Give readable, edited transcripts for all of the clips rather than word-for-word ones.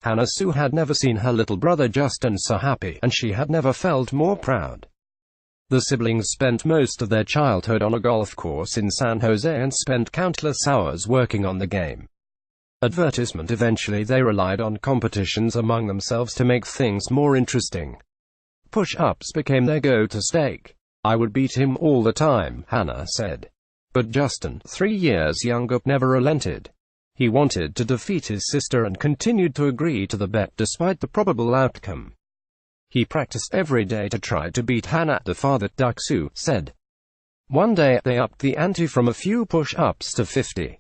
Hannah Sue had never seen her little brother Justin so happy, and she had never felt more proud. The siblings spent most of their childhood on a golf course in San Jose and spent countless hours working on the game. Advertisement. Eventually they relied on competitions among themselves to make things more interesting. Push-ups became their go-to stake. I would beat him all the time, Hannah said. But Justin, 3 years younger, never relented. He wanted to defeat his sister and continued to agree to the bet despite the probable outcome. He practiced every day to try to beat Hannah, the father, Sue, said. One day, they upped the ante from a few push-ups to 50.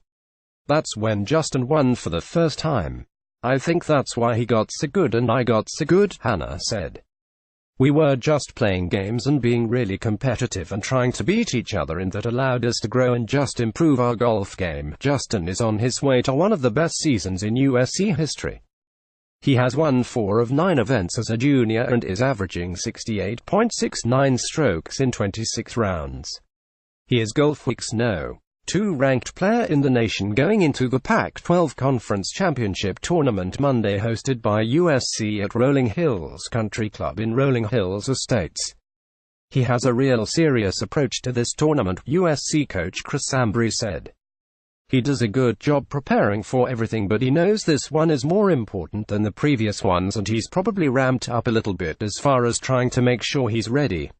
That's when Justin won for the first time. I think that's why he got so good and I got so good, Hannah said. We were just playing games and being really competitive and trying to beat each other, and that allowed us to grow and just improve our golf game. Justin is on his way to one of the best seasons in USC history. He has won 4 of 9 events as a junior and is averaging 68.69 strokes in 26 rounds. He is Golf Week's No. 2 ranked player in the nation going into the Pac-12 Conference Championship Tournament Monday, hosted by USC at Rolling Hills Country Club in Rolling Hills Estates. He has a real serious approach to this tournament, USC coach Chris Ambry said. He does a good job preparing for everything, but he knows this one is more important than the previous ones, and he's probably ramped up a little bit as far as trying to make sure he's ready.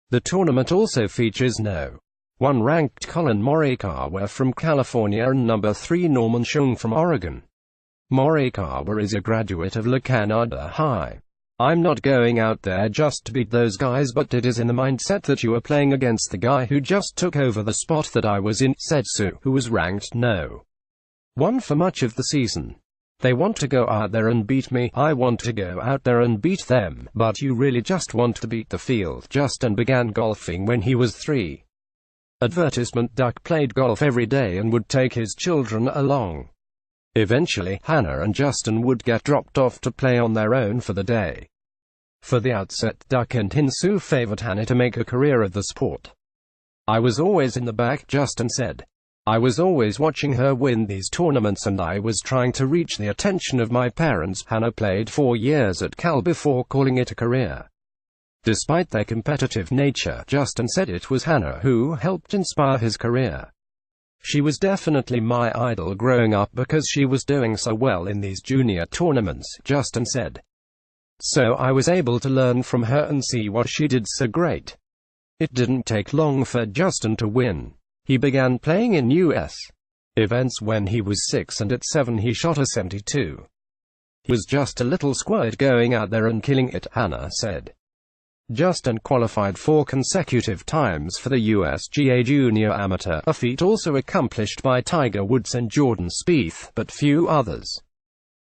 The tournament also features No. 1 ranked Colin Morikawa from California and number 3 Norman Chung from Oregon. Morikawa is a graduate of La Canada High. I'm not going out there just to beat those guys, but it is in the mindset that you are playing against the guy who just took over the spot that I was in, said Sue, who was ranked No. 1 for much of the season. They want to go out there and beat me, I want to go out there and beat them, but you really just want to beat the field. Justin began golfing when he was 3. Advertisement. Duck played golf every day and would take his children along. Eventually, Hannah and Justin would get dropped off to play on their own for the day. For the outset, Duck and Sue favored Hannah to make a career of the sport. I was always in the back, Justin said. I was always watching her win these tournaments and I was trying to reach the attention of my parents. Hannah played 4 years at Cal before calling it a career. Despite their competitive nature, Justin said it was Hannah who helped inspire his career. She was definitely my idol growing up because she was doing so well in these junior tournaments, Justin said. So I was able to learn from her and see what she did so great. It didn't take long for Justin to win. He began playing in U.S. events when he was 6 and at 7 he shot a 72. He was just a little squirt going out there and killing it, Hannah said. Justin qualified 4 consecutive times for the USGA Junior Amateur, a feat also accomplished by Tiger Woods and Jordan Spieth, but few others.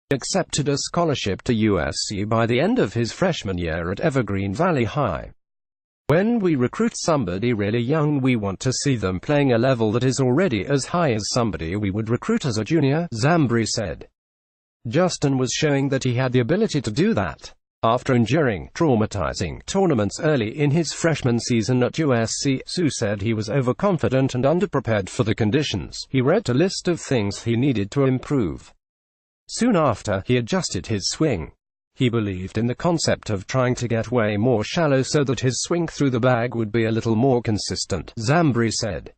He accepted a scholarship to USC by the end of his freshman year at Evergreen Valley High. When we recruit somebody really young, we want to see them playing a level that is already as high as somebody we would recruit as a junior, Zambri said. Justin was showing that he had the ability to do that. After enduring traumatizing tournaments early in his freshman season at USC, Sue said he was overconfident and underprepared for the conditions. He read a list of things he needed to improve. Soon after, he adjusted his swing. He believed in the concept of trying to get way more shallow so that his swing through the bag would be a little more consistent, Zambri said.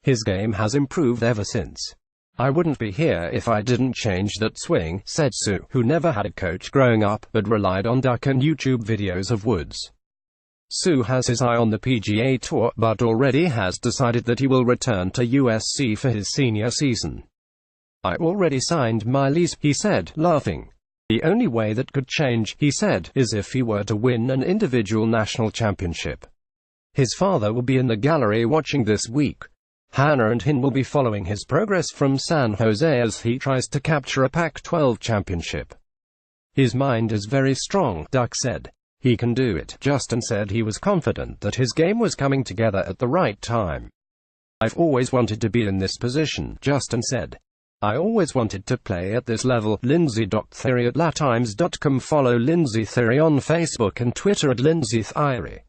His game has improved ever since. I wouldn't be here if I didn't change that swing, said Sue, who never had a coach growing up, but relied on Duck and YouTube videos of Woods. Sue has his eye on the PGA Tour, but already has decided that he will return to USC for his senior season. I already signed my lease, he said, laughing. The only way that could change, he said, is if he were to win an individual national championship. His father will be in the gallery watching this week. Hannah and will be following his progress from San Jose as he tries to capture a Pac-12 championship. His mind is very strong, Duck said. He can do it. Justin said he was confident that his game was coming together at the right time. I've always wanted to be in this position, Justin said. I always wanted to play at this level. Lindsay.Theory at latimes.com. Follow Lindsay Theory on Facebook and Twitter at Lindsay Theory.